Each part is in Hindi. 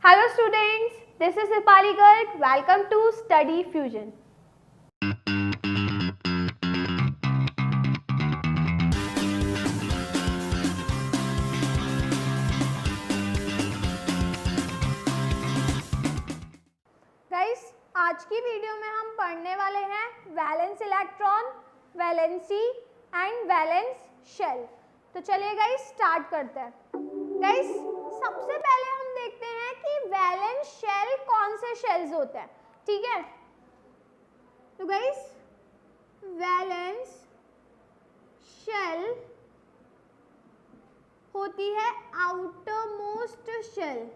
Hello students, this is Dipali Garg. Welcome to Study Fusion. Guys, आज की वीडियो में हम पढ़ने वाले हैं valence electron, valency and valence shell. तो चलिए गाइस स्टार्ट करते हैं। गाइस सबसे पहले हम देखते हैं कि वैलेंस शेल कौन से शेल्स होते हैं, ठीक है। तो गाइस वैलेंस शेल होती है आउटर मोस्ट शेल,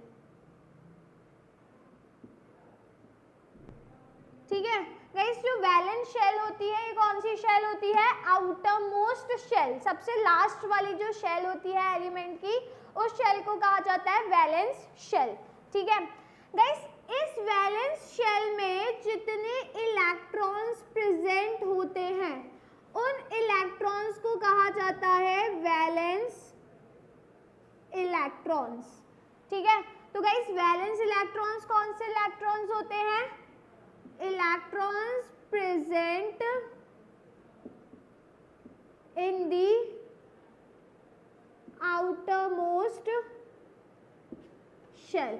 ठीक है। गाइस जो वैलेंस शेल होती है ये कौन सी शेल होती है? आउटर मोस्ट शेल, सबसे लास्ट वाली जो शेल होती है एलिमेंट की, उस शेल को कहा जाता है वैलेंस शेल, ठीक है। गाइस इस वैलेंस शेल में जितने इलेक्ट्रॉन्स प्रेजेंट होते हैं उन इलेक्ट्रॉन्स को कहा जाता है वैलेंस इलेक्ट्रॉन्स, ठीक है। तो गाइस वैलेंस इलेक्ट्रॉन्स कौन से इलेक्ट्रॉन्स होते हैं? Electrons present in the outermost shell.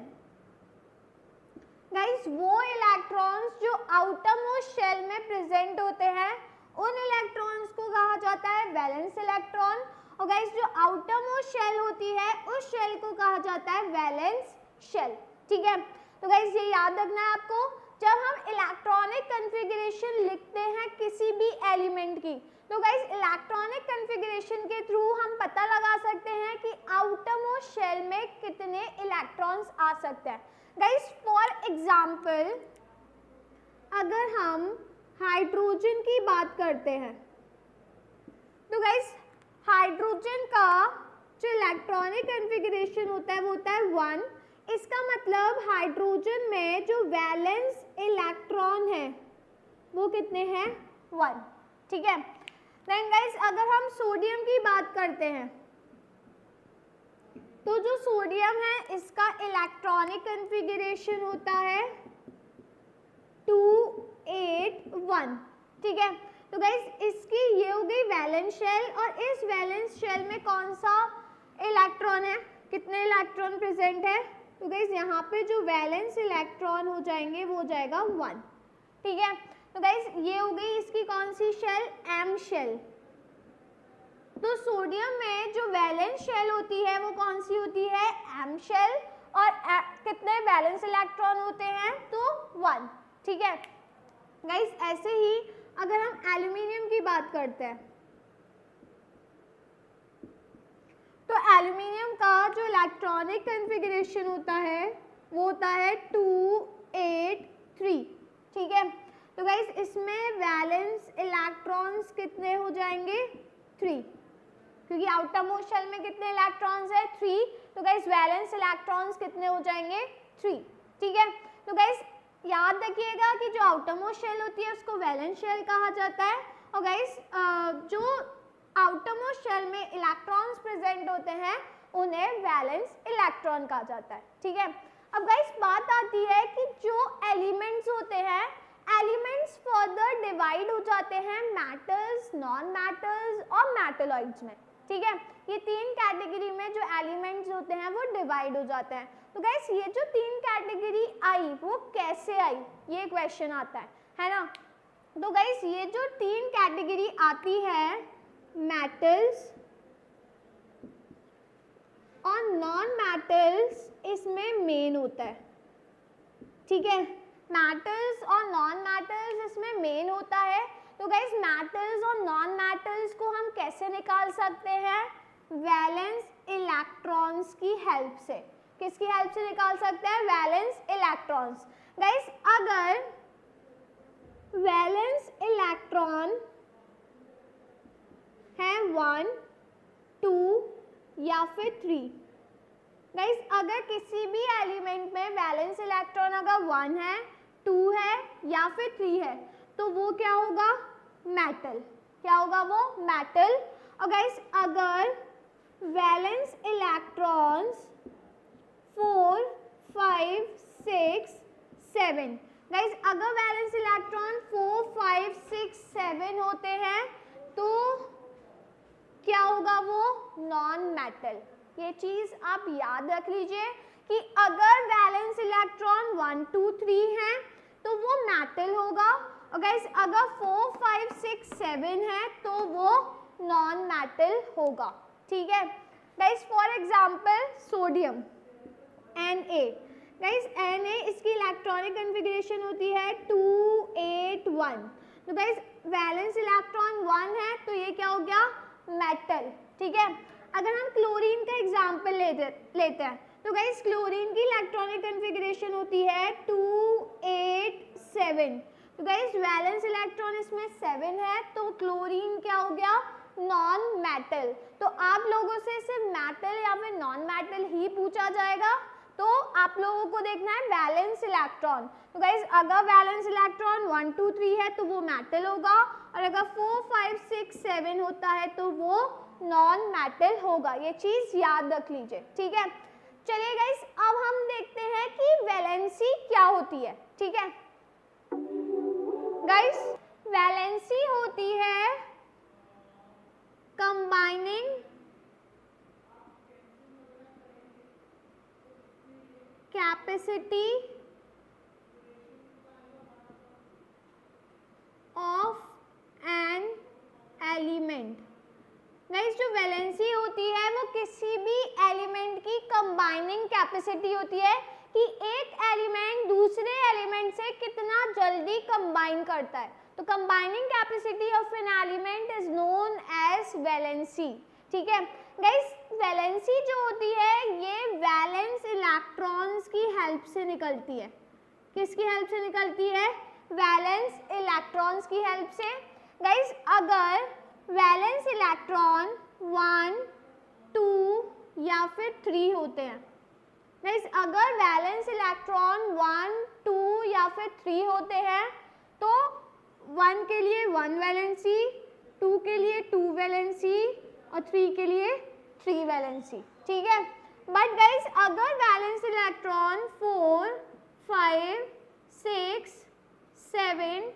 Guys वो इलेक्ट्रॉन्स जो आउटरमोस्ट शेल में प्रेजेंट होते हैं उन इलेक्ट्रॉन्स को कहा जाता है वैलेंस इलेक्ट्रॉन, और गाइस जो आउटरमोस्ट शेल होती है उस शेल को कहा जाता है वैलेंस शेल, ठीक है। तो गाइस ये याद रखना है आपको, जब हम इलेक्ट्रॉनिक कॉन्फ़िगरेशन लिखते हैं किसी भी एलिमेंट की, तो गाइस इलेक्ट्रॉनिक कॉन्फ़िगरेशन के थ्रू हम पता लगा सकते हैं कि आउटरमोस्ट शेल में कितने इलेक्ट्रॉन्स आ सकते हैं। गाइस फॉर एग्जांपल अगर हम हाइड्रोजन की बात करते हैं, तो गाइस हाइड्रोजन का जो इलेक्ट्रॉनिक कॉन्फ़िगरेशन होता है वो होता है 1। इसका मतलब हाइड्रोजन में जो वैलेंस इलेक्ट्रॉन है वो कितने हैं? 1, ठीक है। देन गाइस अगर हम सोडियम की बात करते हैं, तो जो सोडियम है इसका इलेक्ट्रॉनिक कॉन्फ़िगरेशन होता है 281, ठीक है। तो गाइस इसकी ये हो गई वैलेंस शेल, और इस वैलेंस शेल में कौन सा इलेक्ट्रॉन है, कितने इलेक्ट्रॉन प्रेजेंट है? तो गाइस यहाँ पे जो वैलेंस इलेक्ट्रॉन हो जाएंगे वो हो जाएगा 1, ठीक है। तो गाइस ये हो गई इसकी कौन सी शेल? M shell. तो सोडियम में जो वैलेंस शेल होती है वो कौन सी होती है? एम शेल, और कितने वैलेंस इलेक्ट्रॉन होते हैं? तो 1, ठीक है। गाइस ऐसे ही अगर हम एल्यूमिनियम की बात करते हैं, तो एल्यूमिनियम का जो इलेक्ट्रॉनिक कॉन्फ़िगरेशन होता है वो होता है 283, ठीक है। तो गाइस इसमें वैलेंस इलेक्ट्रॉन्स कितने हो जाएंगे? 3, क्योंकि आउटर मोस्ट शेल में कितने इलेक्ट्रॉन्स है? 3। तो गाइस वैलेंस इलेक्ट्रॉन्स कितने हो जाएंगे? 3, ठीक है। तो गाइस याद रखिएगा कि जो आउटर मोस्ट शेल होती है उसको वैलेंस शेल कहा जाता है, और गाइस जो आउटर मोस्ट शेल में इलेक्ट्रॉन्स प्रेजेंट होते हैं उन्हें वैलेंस इलेक्ट्रॉन कहा जाता है, ठीक है। अब गाइस बात आती है कि जो एलिमेंट्स होते हैं, एलिमेंट्स फर्दर डिवाइड हो जाते हैं मेटल्स, नॉन मेटल्स और मेटलॉइड्स में, ठीक है। ये 3 कैटेगरी में जो एलिमेंट्स होते हैं वो डिवाइड हो जाते हैं। तो गाइस ये जो 3 कैटेगरी आई वो कैसे आई, ये क्वेश्चन आता है ना। तो गाइस ये जो 3 कैटेगरी आती है मेटल्स और नॉन मेटल्स, इसमें मेन होता है, ठीक है। मेटल्स और नॉन मेटल्स इसमें मेन होता है। तो गाइस मेटल्स और नॉन मेटल्स को हम कैसे निकाल सकते हैं? वैलेंस इलेक्ट्रॉन्स की हेल्प से। किसकी हेल्प से निकाल सकते हैं? Valence electrons. गाइस अगर वैलेंस इलेक्ट्रॉन है 1, 2 या फिर 3, गाइस अगर किसी भी एलिमेंट में वैलेंस इलेक्ट्रॉन अगर 1 है, 2 है या फिर 3 है, तो वो क्या होगा? मेटल। क्या होगा वो? मेटल। और गाइस अगर वैलेंस इलेक्ट्रॉन्स 4, 5 7। गाइस अगर वैलेंस इलेक्ट्रॉन 4, 5, 6, 7 होते हैं तो क्या होगा, वो नॉन मेटल। ये चीज आप याद रख लीजिए कि अगर वैलेंस इलेक्ट्रॉन 1, 2, 3 है तो वो मेटल होगा, और गाइस अगर 4, 5, 6, 7 है तो वो नॉन मेटल होगा। ठीक है guys, for example sodium Na। Guys Na इसकी इलेक्ट्रॉनिक कॉन्फ़िगरेशन होती है 2, 8, 1। तो गाइस वैलेंस इलेक्ट्रॉन 1 है तो ये क्या हो गया, मेटल। ठीक है, अगर हम क्लोरीन का एग्जांपल लेते हैं तो गाइस क्लोरीन की इलेक्ट्रॉनिक कॉन्फ़िगरेशन होती है 2, 8, 7। तो गाइस वैलेंस इलेक्ट्रॉन इसमें 7 है तो क्लोरीन क्या हो गया, नॉन मेटल। तो आप लोगों से सिर्फ मेटल या फिर नॉन मेटल ही पूछा जाएगा, तो आप लोगों को देखना है वैलेंस इलेक्ट्रॉन। तो गाइस अगर वैलेंस इलेक्ट्रॉन 1, 2, 3 है तो वो मेटल होगा, और अगर 4, 5, 6, 7 होता है तो वो नॉन मेटल होगा। ये चीज याद रख लीजिए। ठीक है, चलिए गाइस अब हम देखते हैं कि वैलेंसी क्या होती है। ठीक है गाइस, वैलेंसी होती है combining capacity of an element. Guys जो वैलेंसी होती है वो किसी भी एलिमेंट की कंबाइनिंग कैपेसिटी होती है कि एक एलिमेंट दूसरे एलिमेंट से कितना जल्दी कंबाइन करता है। तो combining capacity of an element is known as valency. ठीक है गाइस, वैलेंसी जो होती है ये वैलेंस इलेक्ट्रॉन्स की हेल्प से निकलती है। किसकी हेल्प से निकलती है, वैलेंस इलेक्ट्रॉन्स की हेल्प से। गाइस अगर वैलेंस इलेक्ट्रॉन 1, 2 या फिर 3 होते हैं, गाइस अगर वैलेंस इलेक्ट्रॉन 1, 2 या फिर 3 होते हैं तो 1 के लिए 1 वैलेंसी, 2 के लिए 2 वैलेंसी और 3 के लिए 3 वैलेंसी। ठीक है, बट गाइस अगर वैलेंस इलेक्ट्रॉन 4, 5, 6, 7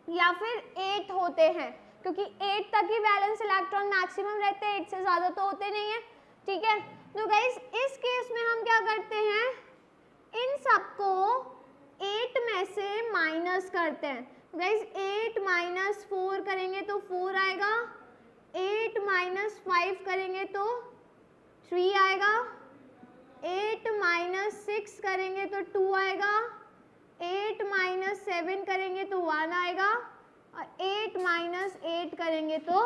या फिर 8 होते हैं, क्योंकि 8 तक ही वैलेंस इलेक्ट्रॉन मैक्सिमम रहते हैं, 8 से ज़्यादा तो होते नहीं है। ठीक है, तो गाइस इस केस में हम क्या करते हैं, इन सबको 8 में से माइनस करते हैं। गाइस 8 माइनस 4 करेंगे तो 4 आएगा, 8 माइनस 5 करेंगे तो 3 आएगा, 8 माइनस 6 करेंगे तो 2 आएगा, 8 माइनस 7 करेंगे तो 1 आएगा, और 8 माइनस 8 करेंगे तो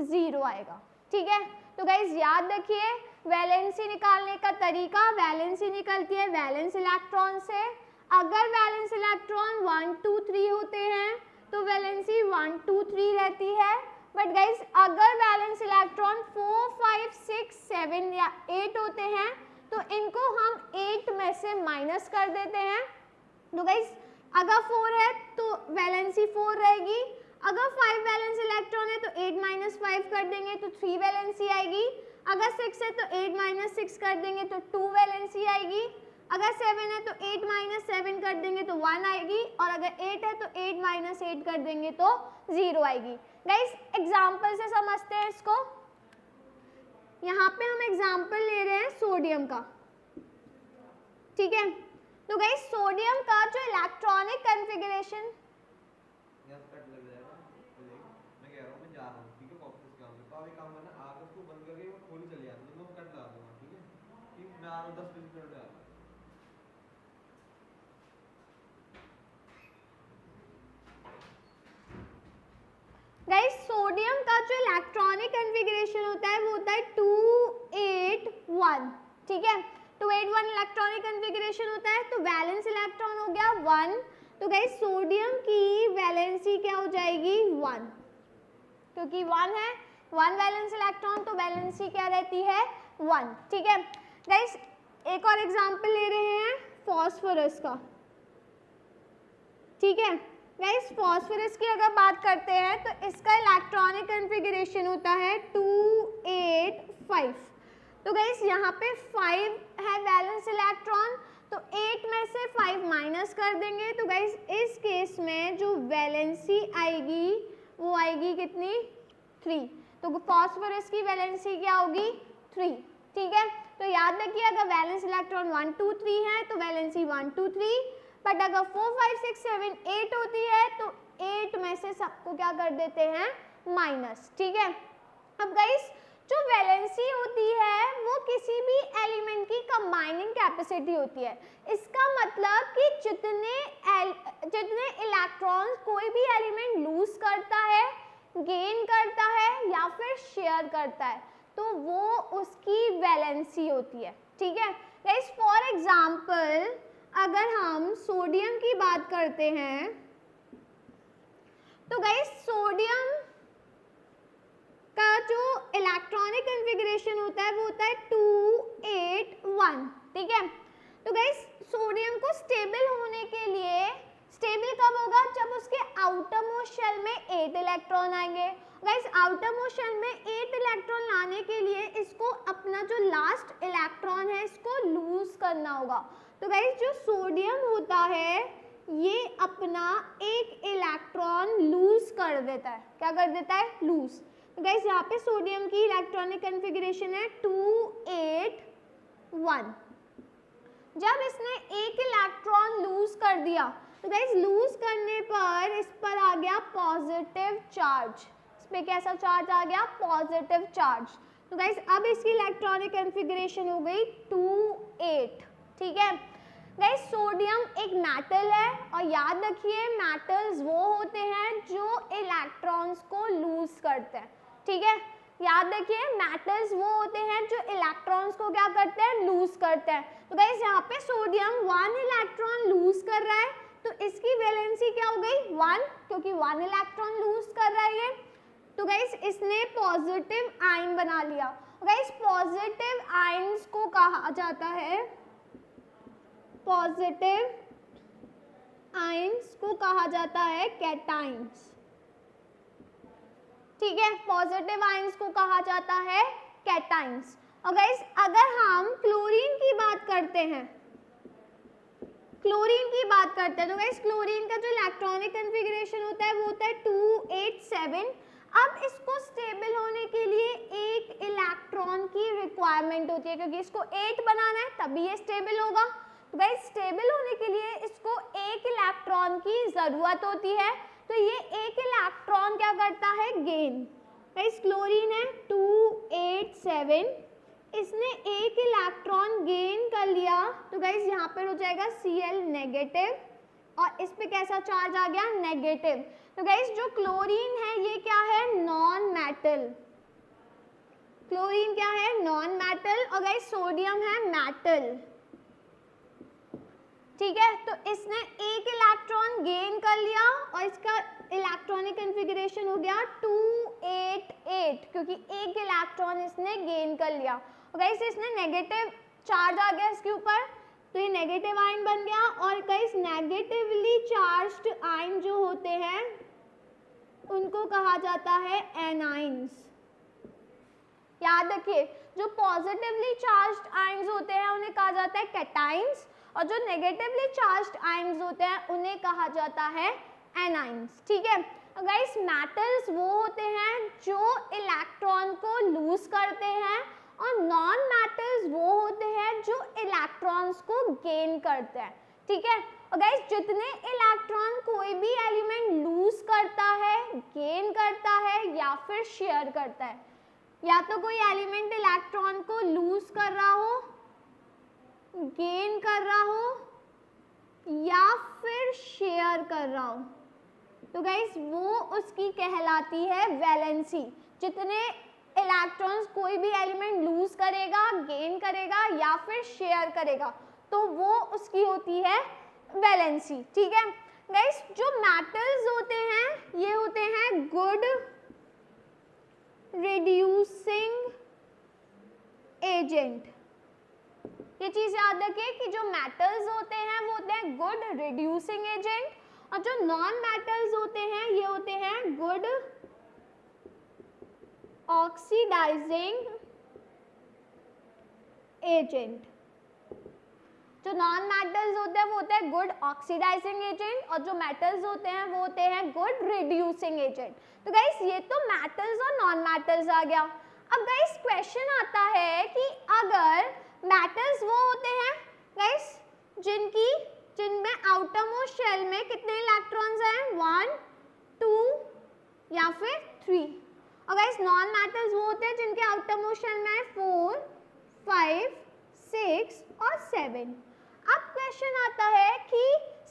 0 आएगा। ठीक है, तो गाइज याद रखिए वैलेंसी निकालने का तरीका, वैलेंसी निकलती है वैलेंस इलेक्ट्रॉन से। अगर वैलेंस इलेक्ट्रॉन 1, 2, 3 होते हैं तो वैलेंसी 1, 2, 3 रहती है, बट गाइज अगर वैलेंस इलेक्ट्रॉन 4, 5, 6, 7 या 8 होते हैं तो इनको हम 8 में से माइनस कर देते हैं। तो गाइज अगर 4 है तो वैलेंसी 4 रहेगी, अगर 5 वैलेंस इलेक्ट्रॉन है तो 8 माइनस 5 कर देंगे तो 3 वैलेंसी आएगी, अगर 6 है तो 8 माइनस 6 कर देंगे तो 2 वैलेंसी आएगी, अगर 7 है तो 8 माइनस 7 कर देंगे तो 1 आएगी, और अगर 8 है तो 8 माइनस 8 कर देंगे तो 0 आएगी। गाइस एग्जाम्पल से समझते हैं इसको। यहाँ पे हम एग्जाम्पल ले रहे हैं सोडियम का। ठीक है, तो गाइस सोडियम का जो इलेक्ट्रॉनिक कॉन्फ़िगरेशन, गाइस सोडियम का जो इलेक्ट्रॉनिक कॉन्फ़िगरेशन होता है वो होता है 281। ठीक है, 281 इलेक्ट्रॉनिक कॉन्फ़िगरेशन होता है, तो वैलेंस इलेक्ट्रॉन हो गया 1। तो गाइस सोडियम की वैलेंसी क्या हो जाएगी 1, क्योंकि 1 है, 1 वैलेंस इलेक्ट्रॉन, तो वैलेंसी क्या रहती है 1। ठीक है गाइस, एक और एग्जांपल ले रहे हैं फॉस्फोरस का। ठीक है गाइस, फॉस्फोरस की अगर बात करते हैं तो इसका इलेक्ट्रॉनिक कॉन्फ़िगरेशन होता है 285। तो गाइस यहाँ पे 5 है वैलेंस इलेक्ट्रॉन, तो 8 में से 5 5 माइनस कर देंगे तो गाइस इस केस में जो वैलेंसी आएगी वो आएगी कितनी, 3। तो फॉस्फोरस की वैलेंसी क्या होगी, 3। ठीक है, तो याद रखिए अगर वैलेंस इलेक्ट्रॉन 1 2 3 है तो वैलेंसी 1 2 3, बट अगर 4 5 6 7 8 होती है तो 8 में से सबको क्या कर देते हैं, माइनस। ठीक है, अब गाइस जो वैलेंसी होती है वो किसी भी एलिमेंट की कंबाइनिंग कैपेसिटी होती है। इसका मतलब कि जितने इलेक्ट्रॉन्स कोई भी एलिमेंट लूज करता है, गेन करता है या फिर शेयर करता है तो वो उसकी वैलेंसी होती है। ठीक है गाइस, फॉर एग्जांपल अगर हम सोडियम की बात करते हैं तो गाइस सोडियम का जो इलेक्ट्रॉनिक कॉन्फ़िगरेशन होता है वो होता है 2 8 1। ठीक है, तो गाइस सोडियम को स्टेबल होने के लिए, स्टेबल कब होगा, जब उसके आउटर मोस्ट शेल में 8 इलेक्ट्रॉन आएंगे। गाइस आउटर मोस्ट शेल में 8 इलेक्ट्रॉन लाने के लिए इसको अपना जो लास्ट इलेक्ट्रॉन है इसको लूज करना होगा। तो गाइस जो सोडियम होता है ये अपना एक इलेक्ट्रॉन लूज कर देता है। क्या कर देता है, लूज। तो गाइस यहाँ पे सोडियम की इलेक्ट्रॉनिक कॉन्फ़िगरेशन है 2 8 1। जब इसने एक इलेक्ट्रॉन लूज कर दिया तो गाइस लूज करने पर इस पर आ गया पॉजिटिव चार्ज, इस पे कैसा चार्ज आ गया, पॉजिटिव चार्ज। तो गाइस अब इसकी इलेक्ट्रॉनिक कॉन्फ़िगरेशन हो गई 2 8। ठीक है गाइस, सोडियम एक मेटल है और याद रखिए मेटल्स वो होते हैं जो इलेक्ट्रॉन्स को लूज करते हैं। ठीक है, याद रखिए मेटल्स वो होते हैं जो इलेक्ट्रॉन्स को क्या करते हैं, लूज करते हैं। तो गाइस यहाँ पे सोडियम 1 इलेक्ट्रॉन लूज कर रहा है तो इसकी वैलेंसी क्या हो गई, 1, क्योंकि 1 इलेक्ट्रॉन लूज कर रहा है ये। तो गाइस इसने पॉजिटिव आयन बना लिया। गाइस पॉजिटिव आयन्स को कहा जाता है, पॉजिटिव आयन्स को कहा जाता है कैटाइन्स। ठीक है, पॉजिटिव आयन्स को कहा जाता है कैटाइन्स। और गाइस अगर हम क्लोरीन की बात करते हैं, क्लोरीन की बात करते हैं तो गाइस क्लोरीन का जो इलेक्ट्रॉनिक कॉन्फ़िगरेशन होता है वो होता है 2 8 7। अब इसको स्टेबल होने के लिए एक इलेक्ट्रॉन की रिक्वायरमेंट होती है क्योंकि इसको 8 बनाना है तभी ये स्टेबल होगा। तो गाइस स्टेबल होने के लिए इसको एक इलेक्ट्रॉन की ज़रूरत होती है, तो ये एक इलेक्ट्रॉन क्या करता है, गेन। गाइस क्लोरीन है 2 8 7, इसने एक इलेक्ट्रॉन गेन कर लिया तो गाइस यहाँ पर हो जाएगा Cl नेगेटिव और इस पे कैसा चार्ज आ गया, नेगेटिव। तो गाइस जो क्लोरीन है ये क्या है, नॉन मेटल। क्लोरीन क्या है, नॉन मेटल और गाइस सोडियम है मेटल। ठीक है, तो इसने एक इलेक्ट्रॉन गेन कर लिया और इसका इलेक्ट्रॉनिक कॉन्फ़िगरेशन हो गया 2 8 8 क्योंकि एक इलेक्ट्रॉन इसने गेन कर लिया। और गाइस इसने नेगेटिव चार्ज आ गया इसके ऊपर तो ये नेगेटिव आयन बन गया। और गाइस नेगेटिवली चार्ज्ड आयन जो होते हैं उनको कहा जाता है एनाइंस। याद रखिए जो पॉजिटिवली चार्ज्ड आयन्स होते हैं उन्हें कहा जाता है कैटाइंस और जो नेगेटिवली चार्ज्ड आयन्स होते हैं उन्हें कहा जाता है एनाइंस। ठीक है, गाइस मेटल्स वो होते हैं जो इलेक्ट्रॉन को लूज करते हैं और नॉन मेटल्स वो होते हैं जो इलेक्ट्रॉन्स को गेन करते हैं। ठीक है, और गाइस जितने इलेक्ट्रॉन कोई भी एलिमेंट लूज करता है, गेन करता है या फिर शेयर करता है, या तो कोई एलिमेंट इलेक्ट्रॉन को लूज कर रहा हो, गेन कर रहा हो या फिर शेयर कर रहा हो, तो गाइस वो उसकी कहलाती है वैलेंसी। जितने इलेक्ट्रॉन्स कोई भी एलिमेंट लूज करेगा, गेन करेगा या फिर शेयर करेगा तो वो उसकी होती है वैलेंसी। ठीक है गाइस, जो मेटल्स होते हैं ये होते हैं गुड रिड्यूसिंग एजेंट। ये चीज याद रखिए कि जो मेटल्स होते हैं वो होते हैं गुड रिड्यूसिंग एजेंट और जो नॉन मेटल्स होते हैं ये होते हैं गुड ऑक्सीडाइजिंग एजेंट। जो नॉन मेटल्स होते हैं वो होते हैं गुड ऑक्सीडाइजिंग एजेंट, और जो मेटल्स होते हैं वो होते हैं गुड रिड्यूसिंग एजेंट। तो गाइस ये तो मेटल्स और नॉन मेटल्स आ गया। अब गाइस क्वेश्चन आता है कि अगर मेटल्स वो होते हैं गाइस जिनमें आउटर मोस्ट शेल में कितने इलेक्ट्रॉन्स हैं, 1 2 या फिर 3, और गाइस नॉन मेटल्स वो होते हैं जिनके आउटर मोस्ट शेल में है 4 5 6 और 7। अब क्वेश्चन आता है कि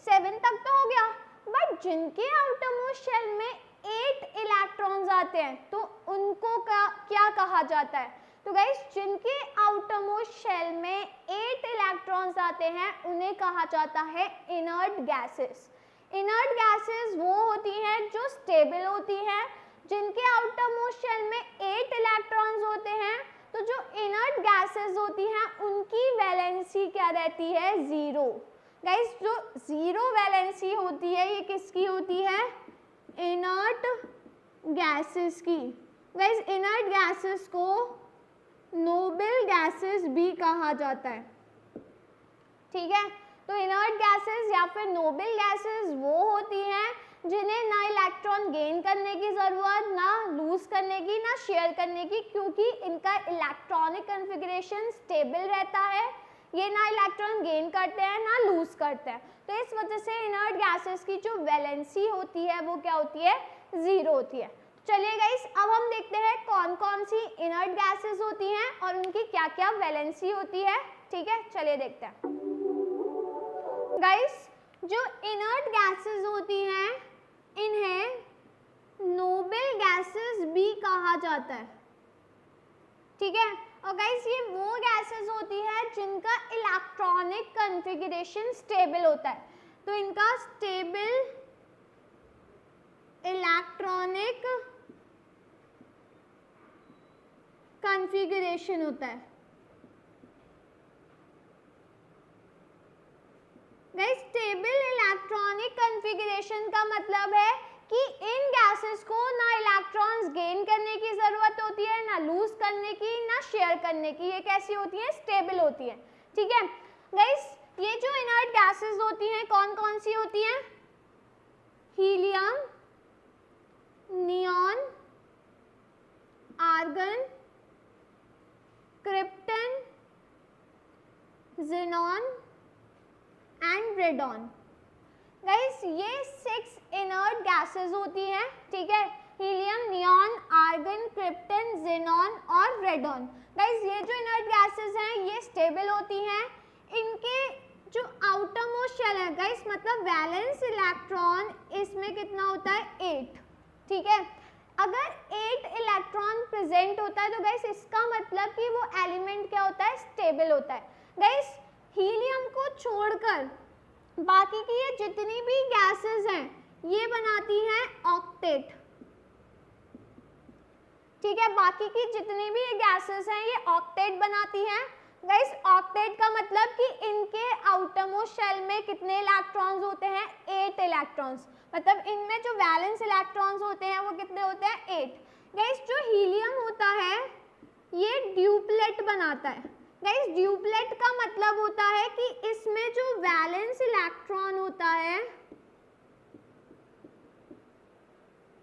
7 तक तो हो गया, बट जिनके आउटर मोस्ट शेल में 8 इलेक्ट्रॉन्स आते हैं तो उनको क्या कहा जाता है? तो गाइस जिनके आउटर मोस्ट शेल में 8 इलेक्ट्रॉन्स आते हैं उन्हें कहा जाता है इनर्ट गैसेस। इनर्ट गैसेस वो होती हैं जो स्टेबल होती हैं, जिनके आउटर मोस्ट शेल में 8 इलेक्ट्रॉन्स होते हैं। तो जो इनर्ट गैसेस होती हैं उनकी वैलेंसी क्या रहती है, 0। गाइस जो 0 वैलेंसी होती है ये किसकी होती है, इनर्ट गैसेस की। गाइस इनर्ट गैसेस को नोबल गैसेस भी कहा जाता है, ठीक है। तो इनर्ट गैसेस या फिर नोबल गैसेस वो होती हैं जिन्हें ना इलेक्ट्रॉन गेन करने की ज़रूरत, ना लूज करने की, ना शेयर करने की, क्योंकि इनका इलेक्ट्रॉनिक कन्फिग्रेशन स्टेबल रहता है। ये ना इलेक्ट्रॉन गेन करते हैं ना लूज करते हैं। तो इस वजह से इनर्ट गैसेस की जो वैलेंसी होती है वो क्या होती है, 0 होती है। चलिए गाइस अब हम देखते हैं कौन कौन सी इनर्ट गैसेस होती हैं और उनकी क्या क्या वैलेंसी होती है, ठीक है। चलिए देखते हैं गाइस, जो इनर्ट गैसेस होती हैं इन्हें नोबल गैसेस भी कहा जाता है, ठीक है। और गाइस ये वो गैसेस होती है जिनका इलेक्ट्रॉनिक कन्फिगरेशन स्टेबल होता है। तो इनका स्टेबल इलेक्ट्रॉनिक कॉन्फ़िगरेशन होता है। गाइस स्टेबल इलेक्ट्रॉनिक कॉन्फ़िगरेशन का मतलब है कि इन गैसेस को ना इलेक्ट्रॉन्स गेन करने की ज़रूरत होती है, ना लूज करने की, ना शेयर करने की। ये कैसी होती है, स्टेबल होती है, ठीक है। गाइस ये जो इनर्ट गैसेस होती हैं कौन कौन सी होती हैं, helium, neon, argon, krypton, xenon and radon. Guys ये 6 इनर्ट गैसेस होती हैं, ठीक है। Helium, neon, argon, krypton, xenon और रेडॉन। गाइस ये जो इनर्ट गैसेस हैं ये स्टेबल होती हैं। इनके जो आउटर मोस्ट शेल है गाइस, मतलब वैलेंस इलेक्ट्रॉन इसमें कितना होता है, 8, ठीक है। अगर 8 इलेक्ट्रॉन प्रेजेंट होता है तो गाइस इसका मतलब कि वो एलिमेंट क्या होता है, स्टेबल होता है। गाइस हीलियम को छोड़कर बाकी की ये जितनी भी गैसेस हैं ये बनाती हैं ऑक्टेट, ठीक है। बाकी की जितनी भी गैसेस हैं ये ऑक्टेट बनाती हैं। गाइस ऑक्टेट का मतलब कि इनके आउटर मोस्ट शेल में कितने इलेक्ट्रॉन्स होते हैं, 8 इलेक्ट्रॉन्स। मतलब इनमें जो वैलेंस इलेक्ट्रॉन्स होते हैं वो कितने होते हैं, 8। गाइस जो हीलियम होता है ये ड्यूप्लेट बनाता है। गाइस ड्यूप्लेट का मतलब होता है कि इसमें जो वैलेंस इलेक्ट्रॉन होता है,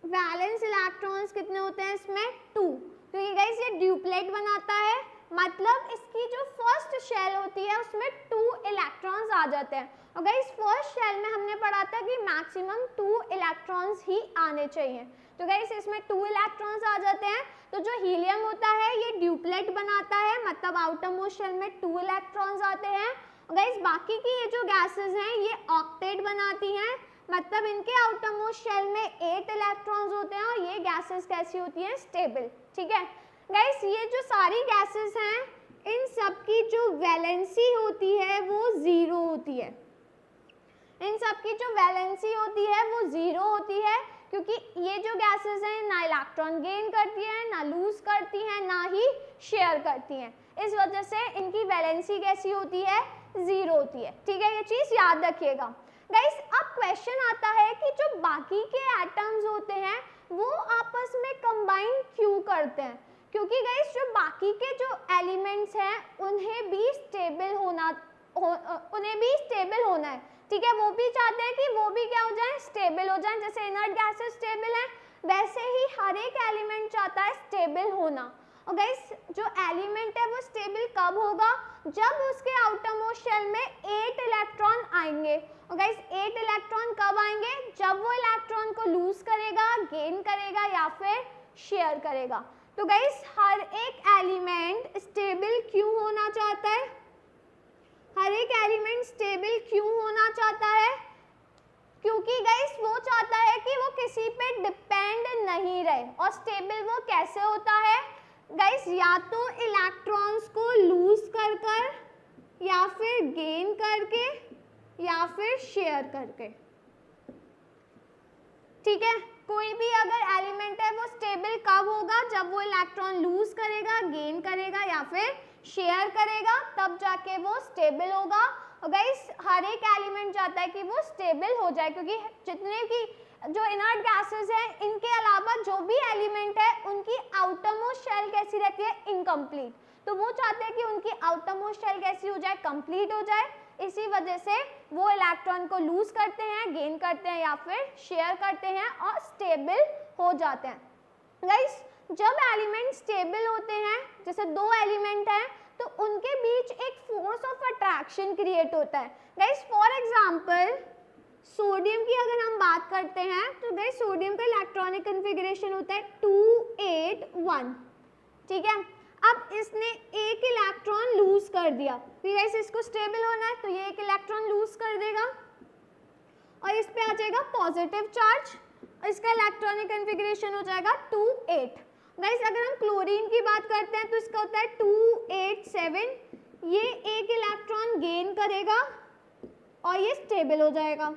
वैलेंस इलेक्ट्रॉन्स कितने होते हैं इसमें, 2। तो ये गाइस ये ड्यूप्लेट बनाता है, मतलब इसकी जो फर्स्ट शेल होती है उसमें 2 इलेक्ट्रॉन्स आ जाते हैं। और गाइस फर्स्ट शेल में हमने पढ़ा था कि मैक्सिमम 2 इलेक्ट्रॉन्स ही आने चाहिए। तो गाइस इसमें 2 इलेक्ट्रॉन्स आ जाते हैं। तो जो हीलियम होता है ये ड्यूप्लेट बनाता है, मतलब आउटर मोस्ट शेल में 2 इलेक्ट्रॉन्स आते हैं। और गाइस बाकी की ये जो गैसेस हैं ये ऑक्टेट बनाती हैं, मतलब इनके आउटर मोस्ट शेल में 8 इलेक्ट्रॉन्स होते हैं और ये गैसेस कैसी होती हैं, स्टेबल, ठीक है। गाइस ये जो सारी गैसेस हैं इन सब की जो वैलेंसी होती है वो 0 होती है। इन सब की जो वैलेंसी होती है वो 0 होती है, क्योंकि ये जो गैसेस हैं ना इलेक्ट्रॉन गेन करती हैं, ना लूज करती हैं, ना ही शेयर करती हैं। इस वजह से इनकी वैलेंसी कैसी होती है, 0 होती है, ठीक है। ये चीज़ याद रखिएगा। गाइस अब क्वेश्चन आता है कि जो बाकी के एटम्स होते हैं वो आपस में कंबाइन क्यों करते हैं, क्योंकि गाइस जो बाकी के जो एलिमेंट्स हैं उन्हें भी स्टेबल उन्हें भी स्टेबल होना है, ठीक है, वो भी चाहते हैं कि वो भी क्या हो जाए, स्टेबल हो जाए। जैसे इनर्ट गैसेस स्टेबल है, वैसे ही हर एक एलिमेंट चाहता है स्टेबल होना। और गाइस जो एलिमेंट है वो स्टेबल कब होगा, जब उसके आउटर मोस्ट शेल में 8 इलेक्ट्रॉन आएंगे। और गाइस 8 इलेक्ट्रॉन कब आएंगे, जब वो इलेक्ट्रॉन को लूज करेगा, गेन करेगा या फिर शेयर करेगा। तो गाइस हर एक एलिमेंट स्टेबल क्यों होना चाहता है, हर एक एलिमेंट स्टेबल क्यों होना चाहता है, क्योंकि गाइस वो चाहता है कि वो किसी पे डिपेंड नहीं रहे। और स्टेबल वो कैसे होता है गाइस, या तो इलेक्ट्रॉन्स को लूज कर कर, या फिर गेन करके, या फिर शेयर करके, ठीक है। कोई भी अगर एलिमेंट है वो स्टेबल कब होगा, जब वो इलेक्ट्रॉन लूज करेगा, गेन करेगा या फिर शेयर करेगा, तब जाके वो स्टेबल होगा। और गाइस हर एक एलिमेंट चाहता है कि वो स्टेबल हो जाए, क्योंकि जितने की जो इनर्ट गैसेस हैं, इनके अलावा जो भी एलिमेंट है उनकी आउटर मोस्ट शेल कैसी रहती है, इनकम्प्लीट। तो वो चाहते हैं कि उनकी आउटर मोस्ट शेल कैसी हो जाए, कंप्लीट हो जाए। इसी वजह से वो इलेक्ट्रॉन को लूज करते हैं, गेन करते हैं या फिर शेयर करते हैं और स्टेबल हो जाते हैं। गाइस जब एलिमेंट स्टेबल होते हैं, जैसे दो एलिमेंट हैं, तो उनके बीच एक फोर्स ऑफ अट्रैक्शन क्रिएट होता है। गाइस फॉर एग्जांपल सोडियम की अगर हम बात करते हैं, तो गाइस सोडियम का इलेक्ट्रॉनिक कॉन्फ़िगरेशन होता है 281, ठीक है। अब इसने एक इलेक्ट्रॉन लूज कर दिया, फिर गाइस इसको स्टेबल होना है तो ये एक इलेक्ट्रॉन लूज कर देगा और इस पे आ जाएगा पॉजिटिव चार्ज और इसका इलेक्ट्रॉनिक कॉन्फ़िगरेशन हो जाएगा 28। गाइस अगर हम क्लोरीन की बात करते हैं तो इसका होता है 287, ये एक इलेक्ट्रॉन गेन करेगा और ये स्टेबल हो जाएगा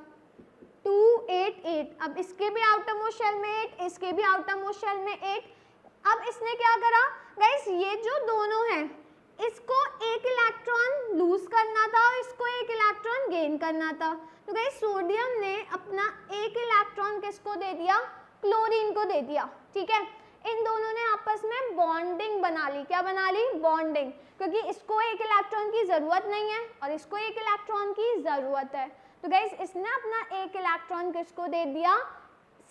288। अब इसके भी आउटर मोस्ट शेल में 8, इसके भी आउटर मोस्ट शेल में 8। अब इसने क्या करा गाइस, ये जो दोनों हैं इसको एक इलेक्ट्रॉन लूज करना था और इसको एक इलेक्ट्रॉन गेन करना था। तो गाइस सोडियम ने अपना एक इलेक्ट्रॉन किसको दे दिया, क्लोरीन को दे दिया, ठीक है। इन दोनों ने आपस में बॉन्डिंग बना ली, क्या बना ली, बॉन्डिंग, क्योंकि इसको एक इलेक्ट्रॉन की ज़रूरत नहीं है और इसको एक इलेक्ट्रॉन की ज़रूरत है। तो गाइस इसने अपना एक इलेक्ट्रॉन किसको दे दिया,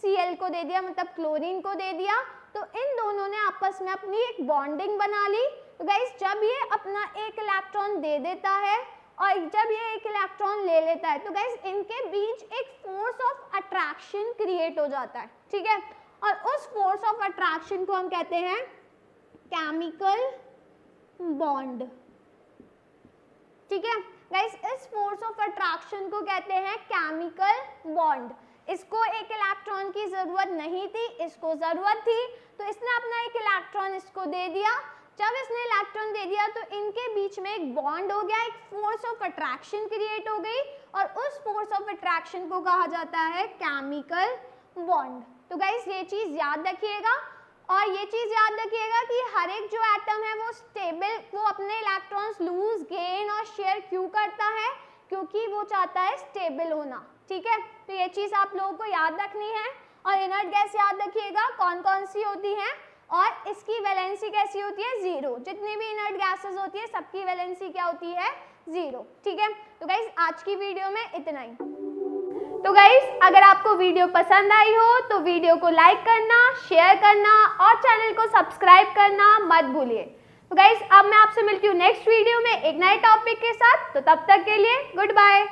Cl को दे दिया, मतलब क्लोरीन को दे दिया। तो इन दोनों ने आपस में अपनी एक बॉन्डिंग बना ली। तो गाइस जब ये अपना एक इलेक्ट्रॉन दे देता है और जब ये एक इलेक्ट्रॉन ले लेता है, तो गाइस इनके बीच एक फोर्स ऑफ अट्रैक्शन क्रिएट हो जाता है, ठीक है। और उस फोर्स ऑफ अट्रैक्शन को हम कहते हैं केमिकल बॉन्ड, ठीक है। गाइस इस फोर्स ऑफ अट्रैक्शन को कहते हैं केमिकल बॉन्ड। इसको एक इलेक्ट्रॉन की जरूरत नहीं थी, इसको जरूरत थी, तो इसने अपना एक इलेक्ट्रॉन इसको दे दिया। जब इसने इलेक्ट्रॉन दे दिया तो इनके बीच में एक बॉन्ड हो गया, एक फोर्स ऑफ अट्रैक्शन क्रिएट हो गई और उस फोर्स ऑफ अट्रैक्शन को कहा जाता है केमिकल बॉन्ड। तो गाइस ये चीज याद रखिएगा और ये चीज याद रखिएगा कि हर एक जो एटम है वो स्टेबल, वो अपने इलेक्ट्रॉन्स लूज, गेन और शेयर क्यों करता है, क्योंकि वो चाहता है स्टेबल होना, ठीक है। तो ये चीज आप लोगों को याद रखनी है। और इनर्ट गैस याद रखिएगा कौन कौन सी होती हैं और इसकी वैलेंसी कैसी होती है, 0। जितनी भी इनर्ट गैसेस होती है सबकी वैलेंसी क्या होती है, 0, ठीक है। तो गाइस आज की वीडियो में इतना ही। तो गाइस अगर आपको वीडियो पसंद आई हो तो वीडियो को लाइक करना, शेयर करना और चैनल को सब्सक्राइब करना मत भूलिए। तो गाइस अब मैं आपसे मिलती हूँ नेक्स्ट वीडियो में एक नए टॉपिक के साथ। तो तब तक के लिए गुड बाय।